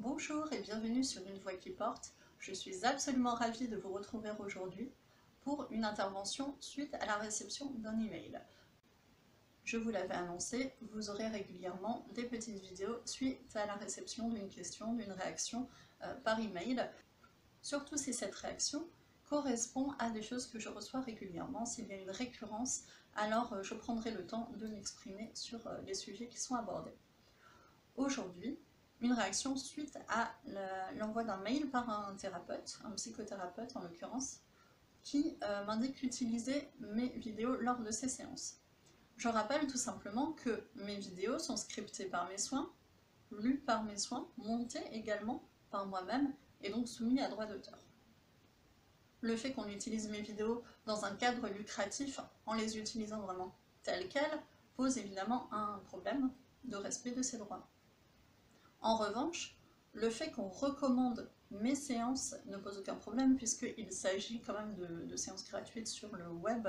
Bonjour et bienvenue sur Une Voix qui porte. Je suis absolument ravie de vous retrouver aujourd'hui pour une intervention suite à la réception d'un email. Je vous l'avais annoncé, vous aurez régulièrement des petites vidéos suite à la réception d'une question, d'une réaction par email, surtout si cette réaction correspond à des choses que je reçois régulièrement. S'il y a une récurrence, alors je prendrai le temps de m'exprimer sur les sujets qui sont abordés. Aujourd'hui, une réaction suite à l'envoi d'un mail par un thérapeute, un psychothérapeute en l'occurrence, qui m'indique utiliser mes vidéos lors de ses séances. Je rappelle tout simplement que mes vidéos sont scriptées par mes soins, lues par mes soins, montées également par moi-même et donc soumises à droit d'auteur. Le fait qu'on utilise mes vidéos dans un cadre lucratif, en les utilisant vraiment telles quelles, pose évidemment un problème de respect de ces droits. En revanche, le fait qu'on recommande mes séances ne pose aucun problème puisqu'il s'agit quand même de séances gratuites sur le web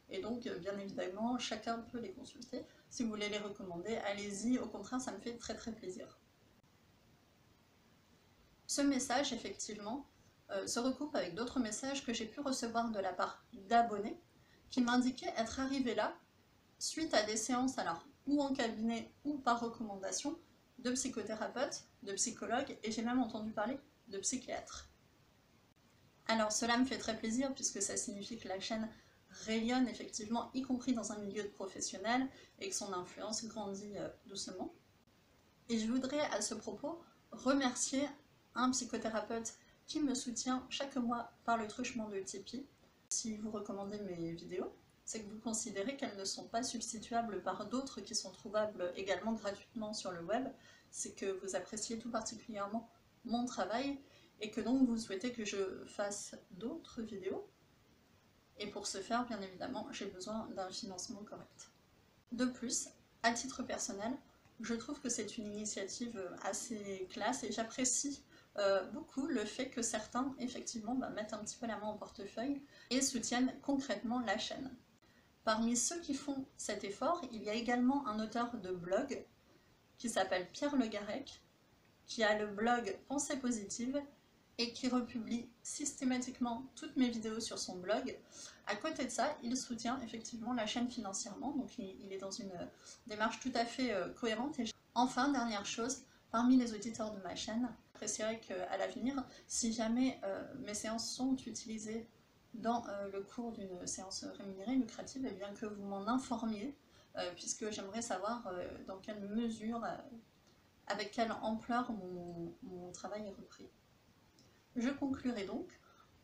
et donc bien évidemment chacun peut les consulter. Si vous voulez les recommander, allez-y, au contraire ça me fait très plaisir. Ce message effectivement se recoupe avec d'autres messages que j'ai pu recevoir de la part d'abonnés qui m'indiquaient être arrivés là suite à des séances alors ou en cabinet ou par recommandation de psychothérapeutes, de psychologues, et j'ai même entendu parler de psychiatres. Alors cela me fait très plaisir puisque ça signifie que la chaîne rayonne effectivement, y compris dans un milieu de professionnels, et que son influence grandit doucement. Et je voudrais à ce propos remercier un psychothérapeute qui me soutient chaque mois par le truchement de Tipeee. Si vous recommandez mes vidéos, c'est que vous considérez qu'elles ne sont pas substituables par d'autres qui sont trouvables également gratuitement sur le web, c'est que vous appréciez tout particulièrement mon travail et que donc vous souhaitez que je fasse d'autres vidéos. Et pour ce faire, bien évidemment, j'ai besoin d'un financement correct. De plus, à titre personnel, je trouve que c'est une initiative assez classe et j'apprécie beaucoup le fait que certains, effectivement, mettent un petit peu la main au portefeuille et soutiennent concrètement la chaîne. Parmi ceux qui font cet effort, il y a également un auteur de blog qui s'appelle Pierre Le Garec, qui a le blog Pensée Positive et qui republie systématiquement toutes mes vidéos sur son blog. À côté de ça, il soutient effectivement la chaîne financièrement, donc il est dans une démarche tout à fait cohérente. Et enfin, dernière chose, parmi les auditeurs de ma chaîne, j'apprécierais qu'à l'avenir, si jamais mes séances sont utilisées dans le cours d'une séance rémunérée lucrative, et bien que vous m'en informiez, puisque j'aimerais savoir dans quelle mesure, avec quelle ampleur mon travail est repris. Je conclurai donc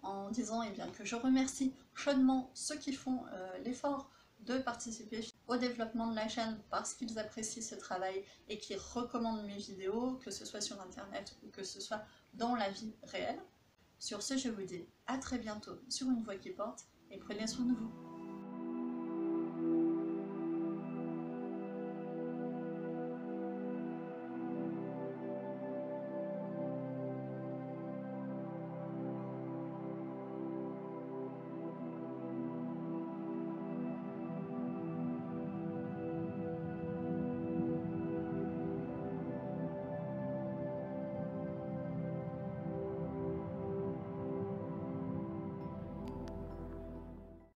en disant bien, que je remercie chaudement ceux qui font l'effort de participer au développement de la chaîne parce qu'ils apprécient ce travail et qui recommandent mes vidéos, que ce soit sur internet ou que ce soit dans la vie réelle. Sur ce, je vous dis à très bientôt sur Une Voix qui porte et prenez soin de vous.